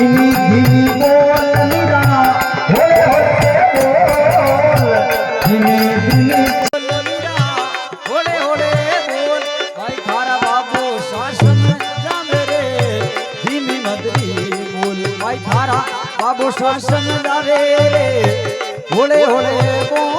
ધીમી ધીમી બોલ મીરા હોલે હોલે બોલ ધીમી ધીમી બોલ મીરા હોલે હોલે બોલ ભાઈ તારા બાબુ શાસન જામે રે ધીમી મદરી બોલ ભાઈ તારા બાબુ શાસન જાવે રે હોલે હોલે બોલ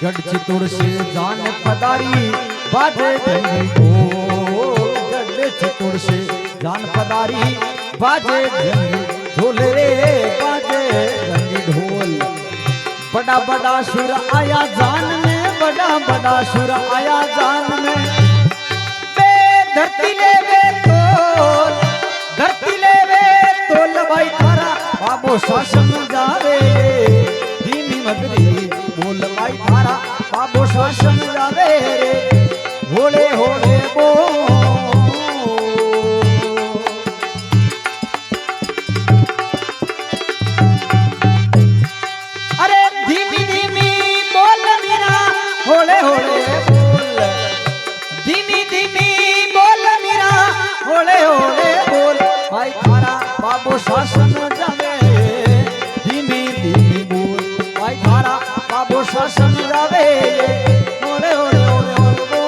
गढ़ चितौड़ से जान पधारी बाजे घंटी ढोल गढ़ चितौड़ से जान पधारी बाजे घंटी ढोल रे बाजे घंटी ढोल बड़ा बड़ा सुर आया जान में बड़ा बड़ा सुर आया जान में बे धरती ले वे तोल भाई थारा बाबो शासन जावे धीमी मदरी बोल भाई थारा बाबो शासन जावे रे होले होले बोल अरे धीमी धीमी बोल मीरा होले होले बोल धीमी धीमी बोल मीरा होले होले बोल भाई थारा बाबो शासन जावे धीमी धीमी बोल भाई थारा बाबो शासन जावे होले होले होले होले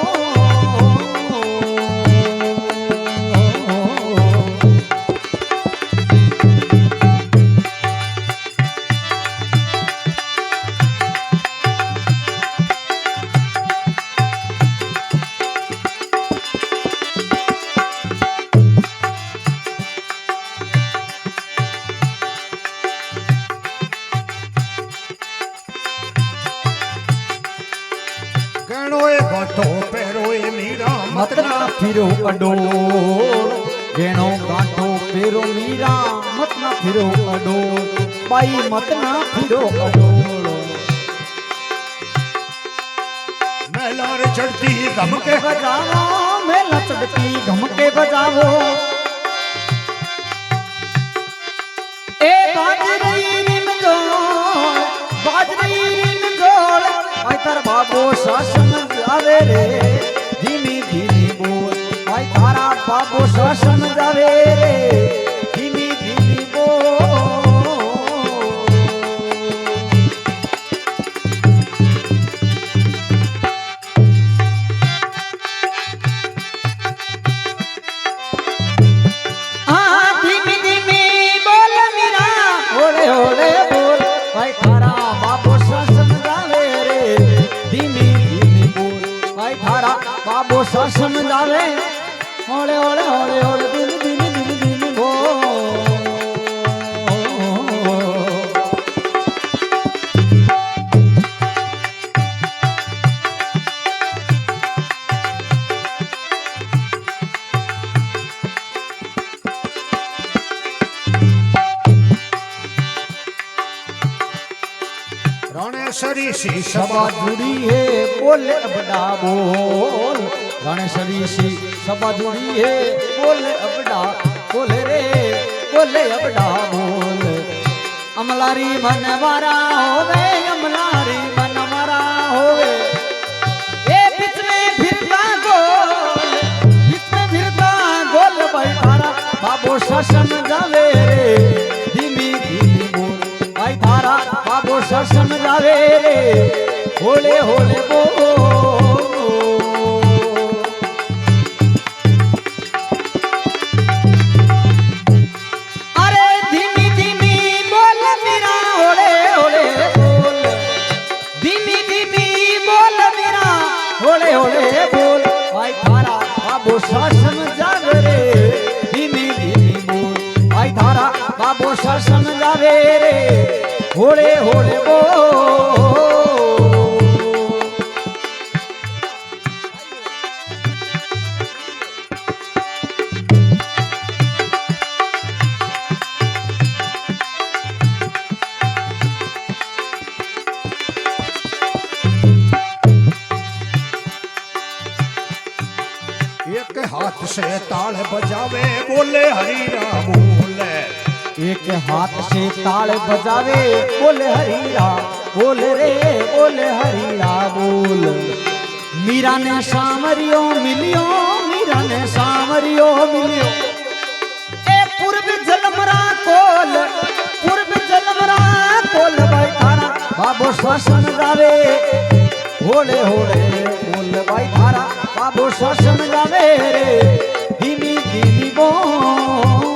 मत ना फिरो अडोल गेणो गांठो फेरो मीरा मत ना फिरो अडोल बाई मत ना फिरो अडोल मेलार चढ़ती गम के बजावो मेला चढ़ती गम के बजावो ए बाजरी रिम जोड़ भाई तर बाबो शासन जावे रे धीमी धीमी बोल भाई तारा बाबो शासन जावे रे धीमी धीमी बोल हाँ धीमी धीमी बोल मीरा होले होले बोल भाई तारा बाबो शासन जावे रे धीमी धीमी बोल भाई थारा बाबो शासन जावे होले होले होले होले दिन दिन दिन दिन बो रणेश्वरी सी सभा जुड़ी है बोले बड़ा बोल रणेश्वरी सी सभा जुड़ी है बोले अबड़ा बोले रे बोले अबड़ा बोल अमलारी मनवारा होवे अमलारी मनवारा होवे ए बीच में फिरता गोल भाई थारा बाबो शासन जावे रे धीमी धीमी बोल भाई थारा बाबो शासन जावे रे होले होले बोल अरे धीमी धीमी बोल मीरा होले होले बोल धीमी धीमी बोल मीरा होले होले बोल भाई थारा बाबो शासन जावे रे धीमी धीमी बोल भाई थारा बाबो शासन जावे रे होले होले बोल एक हाथ से ताल बजावे बोले हरि राम बोले एक हाथ से ताल बजावे बोले हरीरा बोल रे बोले हरीरा बोल। मीरा ने सामरियो मिलियो मीरा ने सामरियो मिलियो ए पूर्व जलमरा कोल पूर्व जलमरा कोल भाई थारा बाबो शासन गावे होले होले बोल भाई थारा बाबो शासन गावे रे धीमी धीमी बोल।